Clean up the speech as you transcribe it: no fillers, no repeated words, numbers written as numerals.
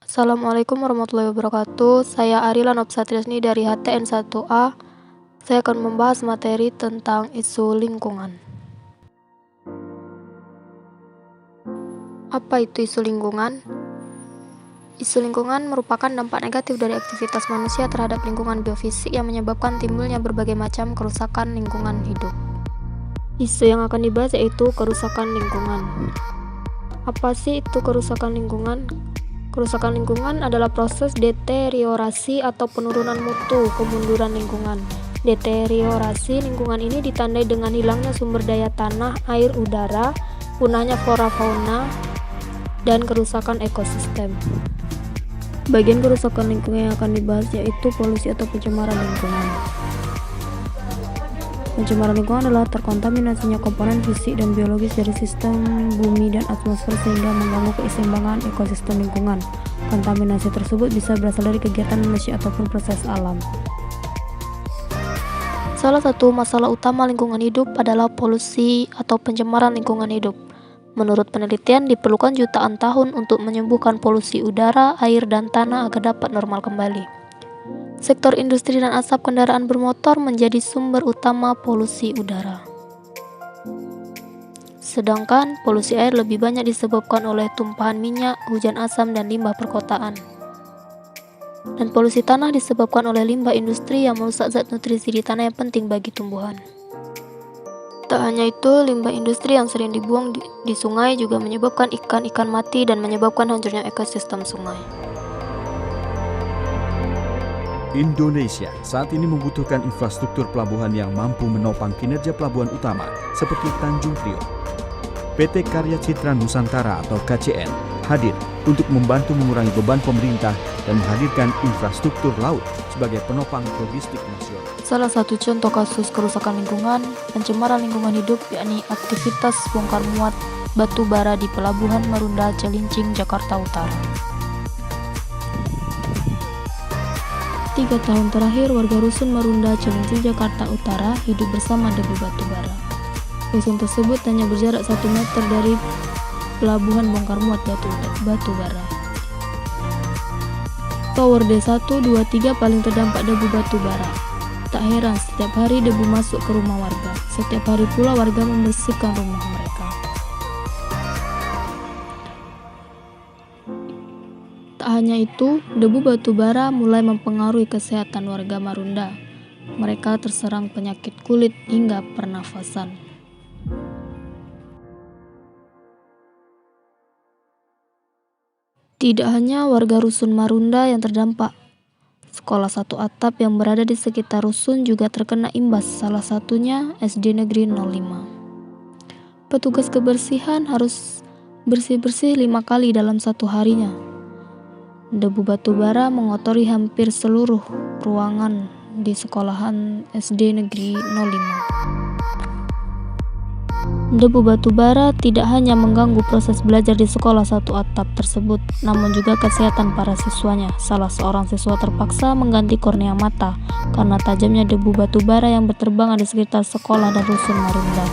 Assalamualaikum warahmatullahi wabarakatuh. Saya Arila Nopsatriasni dari HTN 1A. Saya akan membahas materi tentang isu lingkungan. Apa itu isu lingkungan? Isu lingkungan merupakan dampak negatif dari aktivitas manusia terhadap lingkungan biofisik yang menyebabkan timbulnya berbagai macam kerusakan lingkungan hidup. Isu yang akan dibahas yaitu kerusakan lingkungan. Apa sih itu kerusakan lingkungan? Kerusakan lingkungan adalah proses deteriorasi atau penurunan mutu, kemunduran lingkungan. Deteriorasi lingkungan ini ditandai dengan hilangnya sumber daya tanah, air, udara, punahnya flora fauna, dan kerusakan ekosistem. Bagian kerusakan lingkungan yang akan dibahas yaitu polusi atau pencemaran lingkungan. Pencemaran lingkungan adalah terkontaminasinya komponen fisik dan biologis dari sistem bumi dan atmosfer sehingga mengganggu keseimbangan ekosistem lingkungan. Kontaminasi tersebut bisa berasal dari kegiatan manusia ataupun proses alam. Salah satu masalah utama lingkungan hidup adalah polusi atau pencemaran lingkungan hidup. Menurut penelitian, diperlukan jutaan tahun untuk menyembuhkan polusi udara, air, dan tanah agar dapat normal kembali. Sektor industri dan asap kendaraan bermotor menjadi sumber utama polusi udara. Sedangkan polusi air lebih banyak disebabkan oleh tumpahan minyak, hujan asam, dan limbah perkotaan. Dan polusi tanah disebabkan oleh limbah industri yang merusak zat nutrisi di tanah yang penting bagi tumbuhan. Tak hanya itu, limbah industri yang sering dibuang di sungai juga menyebabkan ikan-ikan mati dan menyebabkan hancurnya ekosistem sungai. Indonesia saat ini membutuhkan infrastruktur pelabuhan yang mampu menopang kinerja pelabuhan utama seperti Tanjung Priok. PT Karya Citra Nusantara atau KCN hadir untuk membantu mengurangi beban pemerintah dan menghadirkan infrastruktur laut sebagai penopang logistik nasional. Salah satu contoh kasus kerusakan lingkungan, pencemaran lingkungan hidup, yakni aktivitas bongkar muat batu bara di Pelabuhan Marunda, Cilincing, Jakarta Utara. 3 tahun terakhir, warga Rusun Marunda, Cilincing, Jakarta Utara hidup bersama debu batu bara. Rusun tersebut hanya berjarak 1 meter dari pelabuhan bongkar muat batu bara. Tower D1, 2, 3 paling terdampak debu batu bara. Tak heran setiap hari debu masuk ke rumah warga. Setiap hari pula warga membersihkan rumah mereka. Tak hanya itu, debu batu bara mulai mempengaruhi kesehatan warga Marunda. Mereka terserang penyakit kulit hingga pernafasan. Tidak hanya warga Rusun Marunda yang terdampak. Sekolah satu atap yang berada di sekitar rusun juga terkena imbas, salah satunya SD Negeri 05. Petugas kebersihan harus bersih-bersih 5 kali dalam 1 harinya. Debu batu bara mengotori hampir seluruh ruangan di sekolahan SD Negeri 05. Debu batu bara tidak hanya mengganggu proses belajar di sekolah satu atap tersebut, namun juga kesehatan para siswanya. Salah seorang siswa terpaksa mengganti kornea mata karena tajamnya debu batu bara yang berterbangan di sekitar sekolah dan rusun Marunda.